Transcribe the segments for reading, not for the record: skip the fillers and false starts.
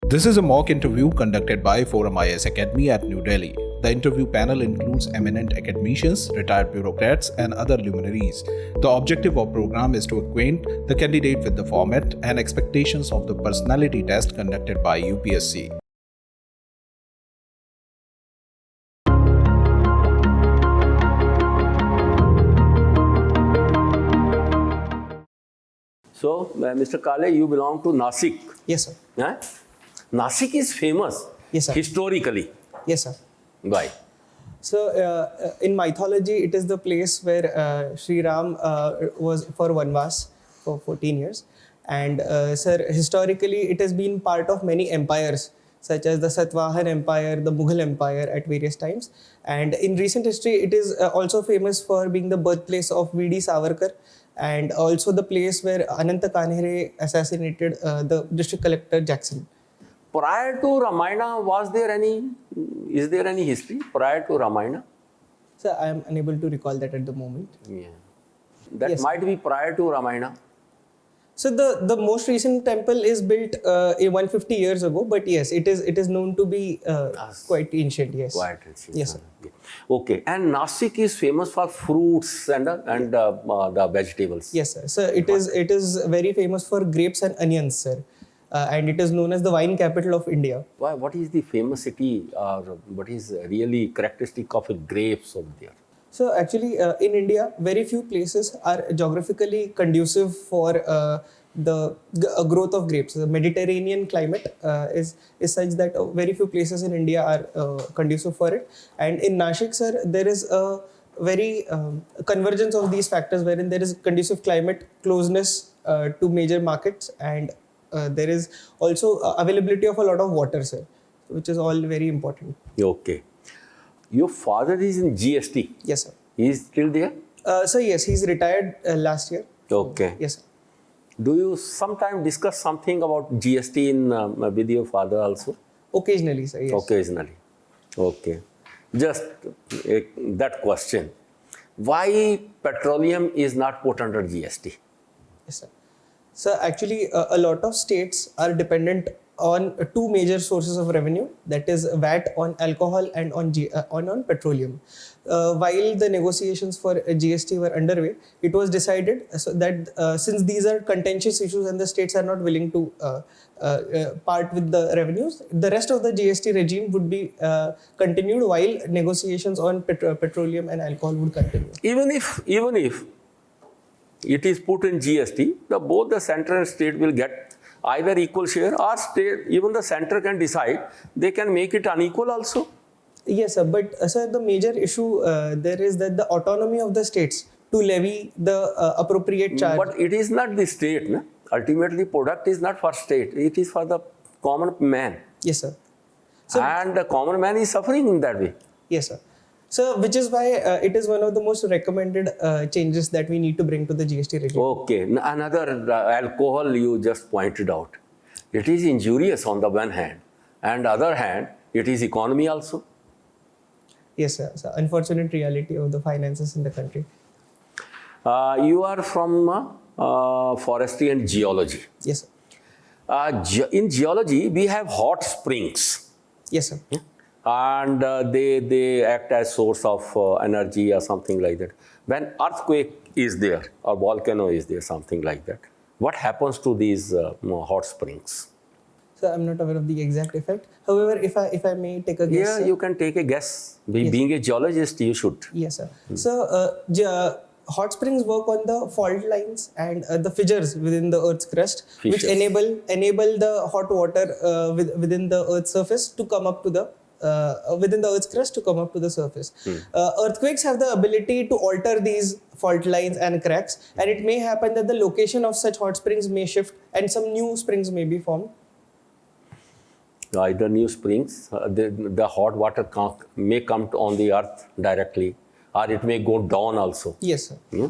This is a mock interview conducted by Forum IAS Academy at New Delhi. The interview panel includes eminent academicians, retired bureaucrats, and other luminaries. The objective of the program is to acquaint the candidate with the format and expectations of the personality test conducted by UPSC. So, Mr. Kale, you belong to Nashik. Yes, sir. Eh? Nashik is famous. Yes, sir. Historically. Yes, sir. Why? So, in mythology, it is the place where Shri Ram was for Vanvas for 14 years. And, sir, historically, it has been part of many empires, such as the Satvahan Empire, the Mughal Empire at various times. And in recent history, it is also famous for being the birthplace of V.D. Savarkar, and also the place where Ananta Kanhere assassinated the district collector Jackson. Prior to Ramayana, is there any history prior to Ramayana? So I am unable to recall that at the moment. Yeah. That Yes. might be prior to Ramayana. So the most recent temple is built 150 years ago, but yes, it is known to be quite ancient. Yes. Quite ancient. Yes, sir. Okay. And Nashik is famous for fruits and the vegetables. Yes, sir. So it is very famous for grapes and onions, sir, and it is known as the wine capital of India. Why? What is the famosity or what is really characteristic of grapes over there? So actually, in India, very few places are geographically conducive for the growth of grapes. The Mediterranean climate is such that very few places in India are conducive for it. And in Nashik, sir, there is a very convergence of these factors, wherein there is conducive climate, closeness to major markets, and there is also availability of a lot of water, sir, which is all very important. Okay. Your father is in GST. Yes, sir. He is still there? So yes, he's retired last year. Okay. Yes, sir. Do you sometimes discuss something about GST with your father also? Occasionally, sir. Yes. Occasionally. Okay. Just that question. Why petroleum is not put under GST? Yes, sir. So actually, a lot of states are dependent on two major sources of revenue, that is VAT on alcohol and on petroleum. While the negotiations for GST were underway, it was decided that since these are contentious issues and the states are not willing to part with the revenues, the rest of the GST regime would be continued while negotiations on petroleum and alcohol would continue. Even if it is put in GST, both the center and state will get either equal share, or state, even the center can decide they can make it unequal also. Yes, sir. But sir, the major issue there is that the autonomy of the states to levy the appropriate charge. But it is not the state. No? Ultimately, product is not for state. It is for the common man. Yes, sir. And the common man is suffering in that way. Yes, sir. So, which is why it is one of the most recommended changes that we need to bring to the GST regime. Okay. Another alcohol you just pointed out. It is injurious on the one hand, and other hand, it is economy also. Yes, sir. So, unfortunate reality of the finances in the country. You are from forestry and geology. Yes, sir. In geology, we have hot springs. Yes, sir. And they act as source of energy or something like that. When earthquake is there or volcano is there, something like that, what happens to these hot springs? So I'm not aware of the exact effect. However, if I may take a guess. Yeah, you can take a guess. Being a geologist, you should. Yes, sir. So hot springs work on the fault lines and the fissures within the Earth's crust, which enable the hot water within the Earth's surface to come up to the within the Earth's crust to come up to the surface. Earthquakes have the ability to alter these fault lines and cracks, and it may happen that the location of such hot springs may shift and some new springs may be formed. Either new springs, the hot water may come on the earth directly, or it may go down also. Yes, sir. Yeah?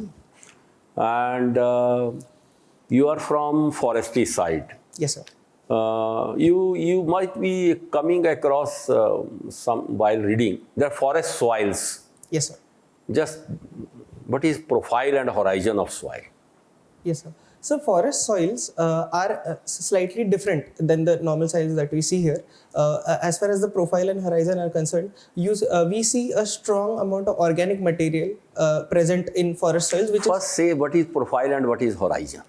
And you are from forestry side. Yes, sir. You might be coming across some while reading the forest soils. Yes, sir. Just what is profile and horizon of soil? Yes, sir. So forest soils are slightly different than the normal soils that we see here. As far as the profile and horizon are concerned, we see a strong amount of organic material present in forest soils, which First say what is profile and what is horizon.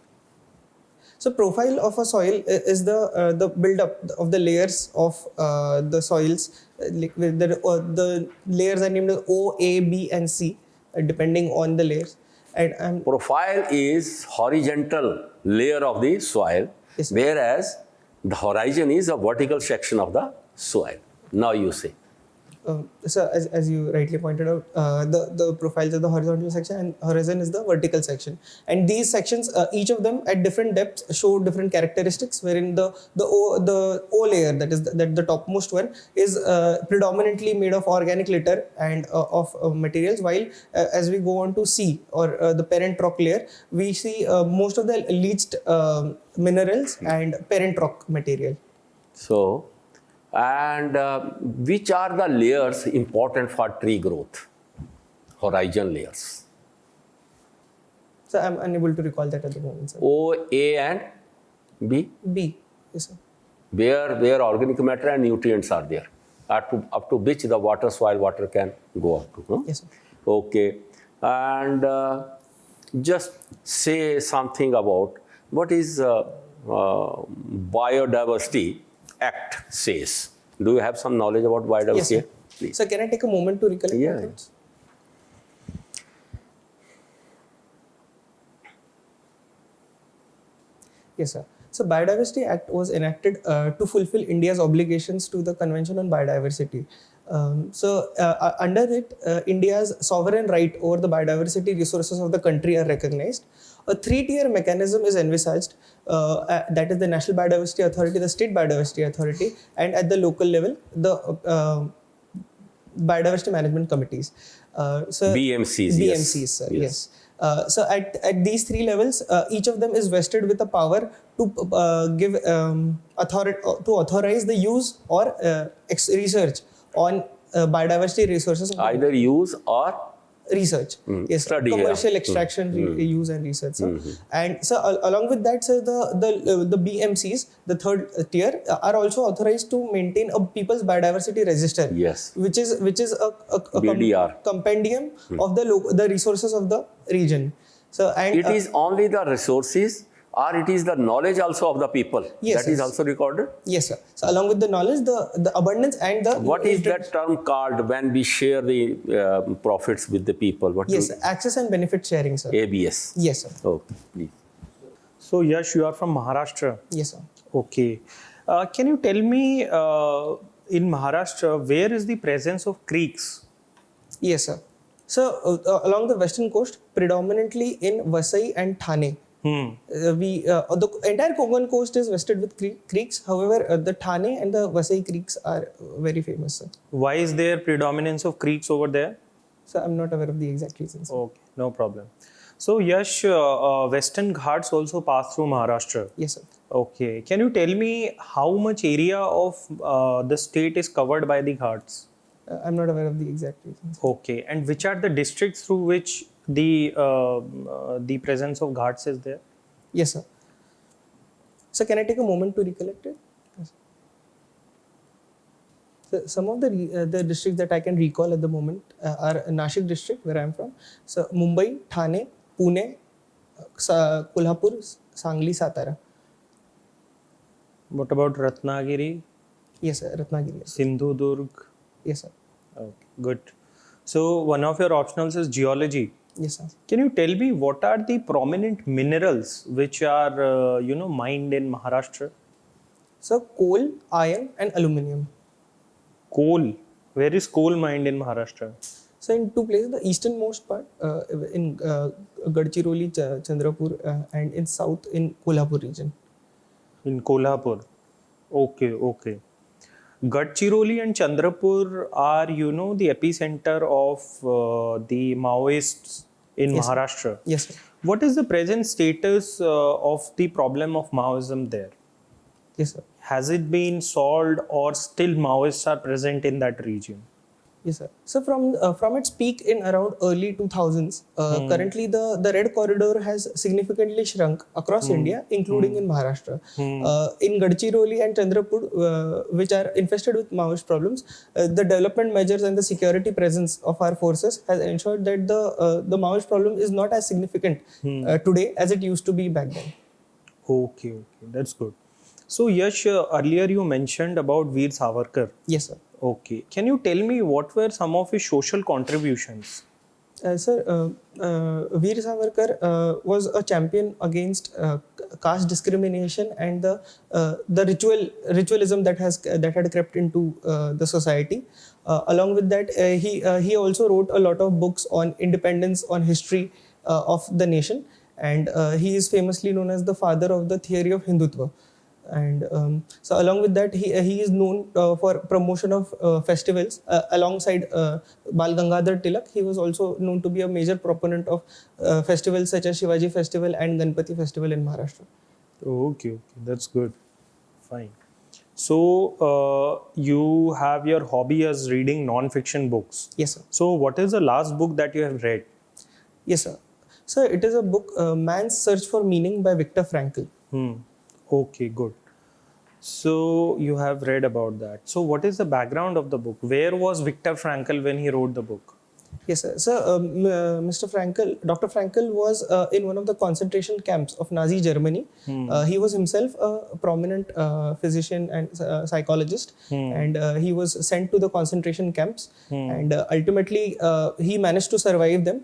So profile of a soil is the build-up of the layers of the soils. The layers are named as O, A, B, and C, depending on the layers. And Profile is horizontal layer of the soil, Yes, sir. whereas the horizon is a vertical section of the soil. Now you say. so as you rightly pointed out, the profiles are the horizontal section and horizon is the vertical section. And these sections, each of them at different depths, show different characteristics. Wherein the O layer, that is the topmost one, is predominantly made of organic litter and of materials. While as we go on to C, or the parent rock layer, we see most of the leached minerals and parent rock material. So, and which are the layers important for tree growth? Horizon layers. So I'm unable to recall that at the moment, sir. O, A, and B. B. Yes, sir. Where organic matter and nutrients are there, up to which the soil water can go up to. Huh? Yes, sir. Okay, and just say something about what is Biodiversity Act says. Do you have some knowledge about Biodiversity Yes, sir. Act? Please. So can I take a moment to recollect Yeah. my thoughts? Yes, sir. So Biodiversity Act was enacted to fulfill India's obligations to the Convention on Biodiversity. Under it, India's sovereign right over the biodiversity resources of the country are recognized. A three-tier mechanism is envisaged, that is the National Biodiversity Authority, the State Biodiversity Authority, and at the local level, the Biodiversity Management Committees. BMCs, yes. BMCs, sir, yes. So at these three levels, each of them is vested with the power to give authorize the use or research on biodiversity resources. Either use or Research, yes, study, commercial yeah. extraction, use and research. Sir. And so along with that, sir, the BMCs, the third tier, are also authorized to maintain a People's Biodiversity Register. Yes. Which is a BDR. compendium of the resources of the region. So and it is only the resources, or it is the knowledge also of the people. Yes, that is yes. also recorded. Yes, sir. So along with the knowledge, the abundance and the What is that term called when we share the profits with the people? What Yes, access and benefit sharing, sir. ABS. Yes, sir. Okay, please. So Yash, you are from Maharashtra. Yes, sir. Okay. Can you tell me in Maharashtra, where is the presence of creeks? Yes, sir. So along the western coast, predominantly in Vasai and Thane. The entire Konkan coast is vested with creeks. However, the Thane and the Vasai creeks are very famous, sir. Why is there predominance of creeks over there? So I'm not aware of the exact reasons. Okay, no problem. So Yash, Western Ghats also pass through Maharashtra. Yes, sir. Okay. Can you tell me how much area of the state is covered by the Ghats? I'm not aware of the exact reasons. Okay. And which are the districts through which the presence of Ghats is there? Yes, sir. So can I take a moment to recollect it? Yes. So some of the districts that I can recall at the moment are Nashik district, where I am from. So Mumbai, Thane, Pune, Kolhapur, Sangli, Satara. What about Ratnagiri, Yes, sir. Ratnagiri. Sindhudurg? Yes, sir. Okay, good. So one of your optionals is geology. Yes, sir. Can you tell me what are the prominent minerals which are mined in Maharashtra? So coal, iron, and aluminium. Coal. Where is coal mined in Maharashtra? So in two places, the easternmost part in Gadchiroli, Chandrapur, and in south in Kolhapur region. In Kolhapur. Okay, okay. Gadchiroli and Chandrapur are, the epicenter of the Maoists in Yes, sir. Maharashtra. Yes, sir. What is the present status of the problem of Maoism there? Yes, sir. Has it been solved or still Maoists are present in that region? Yes, sir. So from its peak in around early 2000s, currently the red corridor has significantly shrunk across India, including in Maharashtra. In Gadchiroli and Chandrapur, which are infested with Maoist problems, the development measures and the security presence of our forces has ensured that the Maoist problem is not as significant today as it used to be back then. Okay, that's good. So Yash, earlier you mentioned about Veer Savarkar. Yes, sir. Okay, can you tell me what were some of his social contributions? Sir, Veer Savarkar was a champion against caste discrimination and the ritualism that had crept into the society. Along with that, he also wrote a lot of books on independence, on history of the nation, and he is famously known as the father of the theory of Hindutva. And so along with that, he is known for promotion of festivals alongside Bal Gangadhar Tilak. He was also known to be a major proponent of festivals such as Shivaji Festival and Ganpati Festival in Maharashtra. Okay, that's good. Fine. So you have your hobby as reading non-fiction books. Yes, sir. So what is the last book that you have read? Yes, sir. So it is a book, Man's Search for Meaning by Viktor Frankl. Okay, good. So you have read about that. So what is the background of the book? Where was Viktor Frankl when he wrote the book? Yes, sir. So Mr. Frankl, Dr. Frankl was in one of the concentration camps of Nazi Germany. He was himself a prominent physician and psychologist, and he was sent to the concentration camps. And ultimately, he managed to survive them.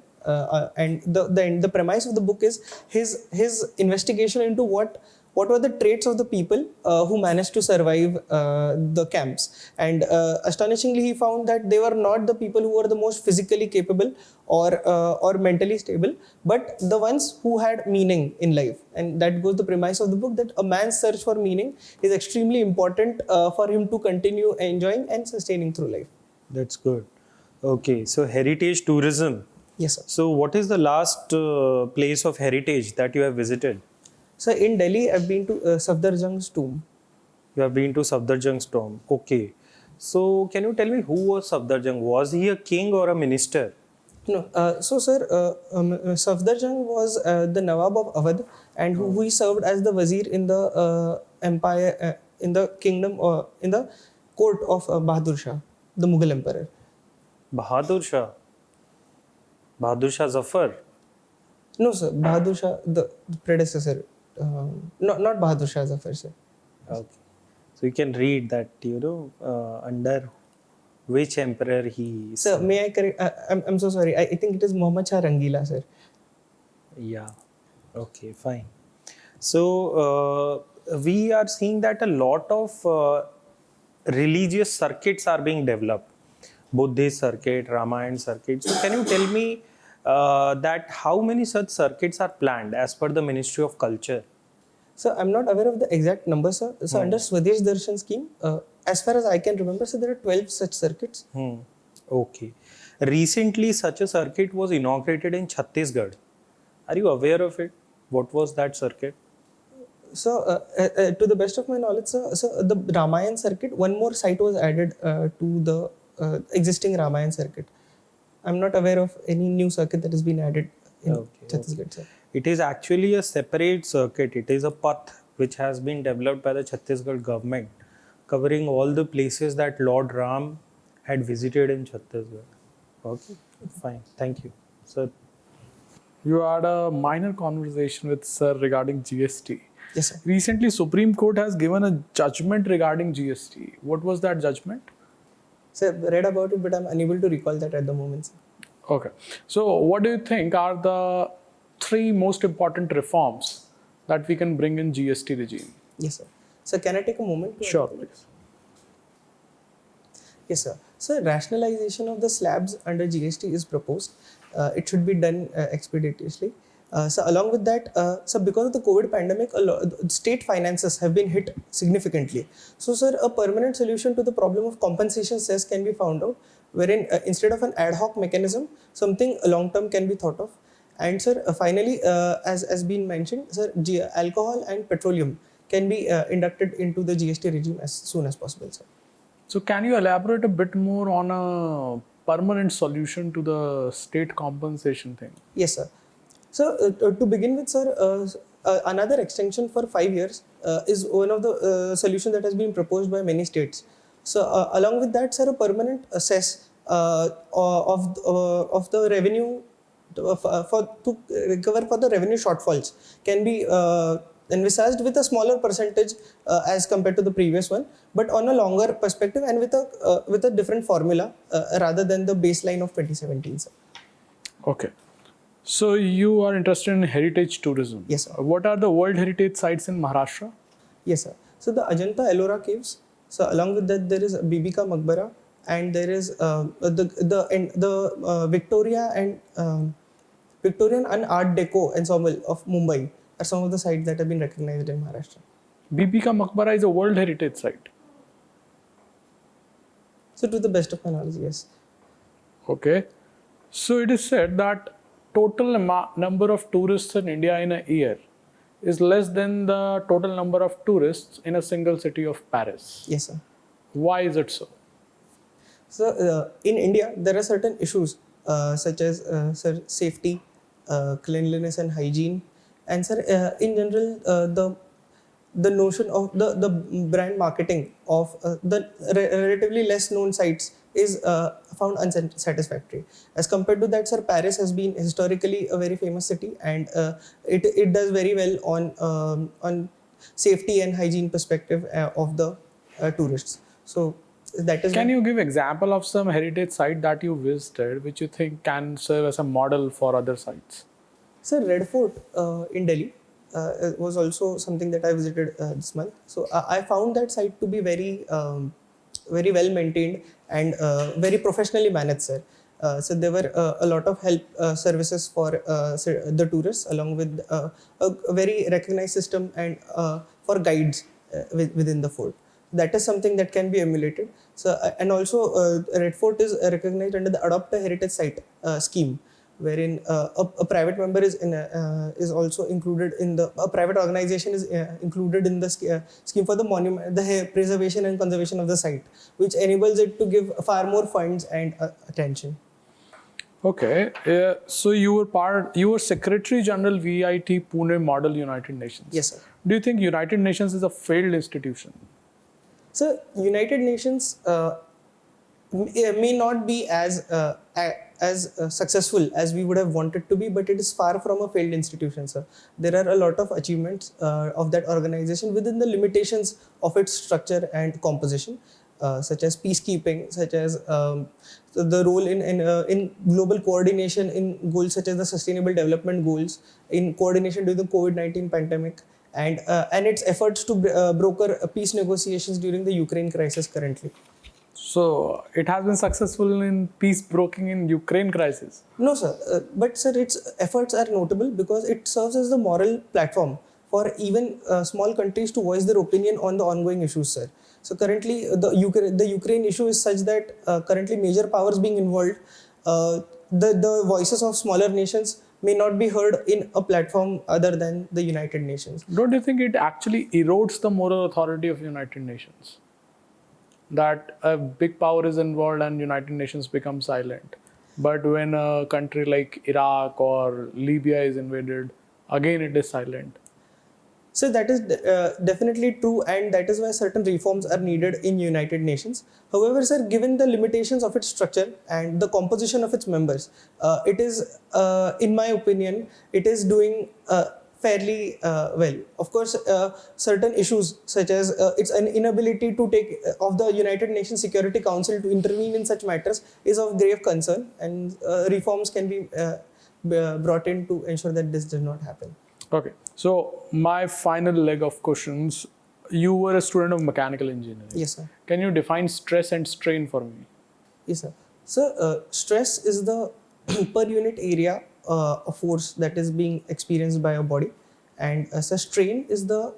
And the premise of the book is his investigation into what were the traits of the people who managed to survive the camps. And astonishingly, he found that they were not the people who were the most physically capable or mentally stable, but the ones who had meaning in life. And that goes the premise of the book, that a man's search for meaning is extremely important for him to continue enjoying and sustaining through life. That's good. Okay, so heritage tourism. Yes, sir. So what is the last place of heritage that you have visited? So in Delhi, I've been to Safdarjung's tomb. You have been to Safdarjung's tomb. Okay. So can you tell me who was Safdarjung? Was he a king or a minister? No. So sir, Safdarjung was the Nawab of Awadh, and who he served as the Wazir in the empire, in the kingdom, in the court of Bahadur Shah, the Mughal emperor. Bahadur Shah? Bahadur Shah Zafar? No, sir. Bahadur Shah, the predecessor. Not Bahadur Shah Zafar, sir. Okay. So you can read that, under which emperor he... Sir, may I correct? I'm so sorry. I think it is Muhammad Shah Rangila, sir. Yeah. Okay, fine. So we are seeing that a lot of religious circuits are being developed. Buddhist circuit, Ramayana circuit. So can you tell me that how many such circuits are planned as per the Ministry of Culture? So I'm not aware of the exact number, sir. So under Swadesh Darshan scheme, as far as I can remember, so there are 12 such circuits. Okay. Recently, such a circuit was inaugurated in Chhattisgarh. Are you aware of it? What was that circuit? So to the best of my knowledge, sir, so the Ramayana circuit, one more site was added to the existing Ramayana circuit. I'm not aware of any new circuit that has been added in Chhattisgarh, sir. It is actually a separate circuit. It is a path which has been developed by the Chhattisgarh government, covering all the places that Lord Ram had visited in Chhattisgarh. Okay, fine. Thank you. Sir. You had a minor conversation with Sir regarding GST. Yes, sir. Recently, Supreme Court has given a judgment regarding GST. What was that judgment? Sir, read about it, but I'm unable to recall that at the moment, sir. Okay. So, what do you think are the 3 most important reforms that we can bring in GST regime? Yes, sir. So, can I take a moment? Sure, please. Yes, sir. So, rationalization of the slabs under GST is proposed. It should be done expeditiously. So, along with that, so because of the COVID pandemic, state finances have been hit significantly. So, sir, a permanent solution to the problem of compensation cess can be found out, wherein instead of an ad hoc mechanism, something long-term can be thought of. And, sir, finally, as been mentioned, sir, alcohol and petroleum can be inducted into the GST regime as soon as possible, sir. So, can you elaborate a bit more on a permanent solution to the state compensation thing? Yes, sir. So to begin with, sir, another extension for 5 years is one of the solutions that has been proposed by many states. So along with that, sir, a permanent assess of the revenue to recover for the revenue shortfalls can be envisaged with a smaller percentage as compared to the previous one, but on a longer perspective and with a different formula rather than the baseline of 2017, sir. Okay. So you are interested in heritage tourism. Yes, sir. What are the World Heritage Sites in Maharashtra? Yes, sir. So the Ajanta Ellora caves. So along with that, there is Bibi Ka Maqbara, and there is the Victorian and Art Deco ensemble of Mumbai are some of the sites that have been recognized in Maharashtra. Bibi Ka Maqbara is a World Heritage Site. So to the best of my knowledge, yes. Okay. So it is said that total number of tourists in India in a year is less than the total number of tourists in a single city of Paris. Yes, sir. Why is it so? So in India, there are certain issues such as safety, cleanliness and hygiene, and sir, in general, the notion of the brand marketing of the relatively less known sites is found unsatisfactory. As compared to that, sir, Paris has been historically a very famous city, and it does very well on safety and hygiene perspective of the tourists. So that is. Can you give example of some heritage site that you visited which you think can serve as a model for other sites? Sir, Red Fort in Delhi was also something that I visited this month. So I found that site to be very well maintained and very professionally managed, sir. So there were a lot of help services for the tourists, along with a very recognized system and for guides within the fort. That is something that can be emulated. So and also Red Fort is recognized under the Adopt a Heritage Site scheme, wherein a private member is also included in a private organization is included in the scheme for the monument, the preservation and conservation of the site, which enables it to give far more funds and attention. Okay, so you were Secretary General VIT Pune Model United Nations. Yes, sir. Do you think United Nations is a failed institution? So United Nations may not be as successful as we would have wanted to be, but it is far from a failed institution, sir. There are a lot of achievements of that organization within the limitations of its structure and composition, such as peacekeeping, such as the role in global coordination in goals such as the Sustainable Development Goals, in coordination during the COVID-19 pandemic, and its efforts to broker peace negotiations during the Ukraine crisis currently. So it has been successful in peace broking in Ukraine crisis. No, sir. But sir, its efforts are notable because it serves as the moral platform for even small countries to voice their opinion on the ongoing issues, sir. So currently, the Ukraine issue is such that currently major powers being involved, the voices of smaller nations may not be heard in a platform other than the United Nations. Don't you think it actually erodes the moral authority of United Nations? That a big power is involved and United Nations become silent. But when a country like Iraq or Libya is invaded, again it is silent. So that is definitely true, and that is why certain reforms are needed in United Nations. However, sir, given the limitations of its structure and the composition of its members, it is, in my opinion, it is doing fairly well. Of course, certain issues such as its an inability to take of the United Nations Security Council to intervene in such matters is of grave concern, and reforms can be brought in to ensure that this does not happen. Okay, so my final leg of questions. You were a student of mechanical engineering. Yes, sir. Can you define stress and strain for me? Yes, sir. So, stress is the per unit area of force that is being experienced by a body, and as a strain is the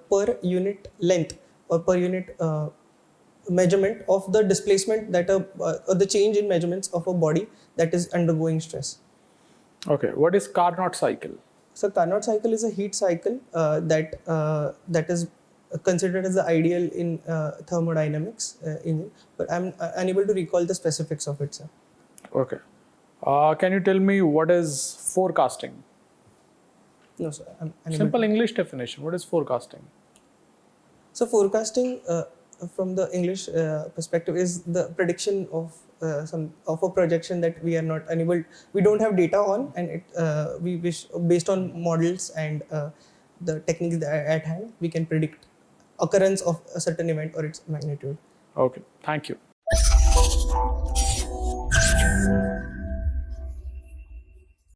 per unit length or per unit measurement of the displacement that or the change in measurements of a body that is undergoing stress. Okay, what is Carnot cycle? So Carnot cycle is a heat cycle that is considered as the ideal in thermodynamics engine, but I'm unable to recall the specifics of it, sir. Okay. Can you tell me what is forecasting? No, sir. I'm unable Simple to. English definition. What is forecasting? So forecasting, from the English perspective, is the prediction of a projection that we are not unable, we don't have data on, and we wish, based on models and the techniques that are at hand, we can predict occurrence of a certain event or its magnitude. Okay. Thank you.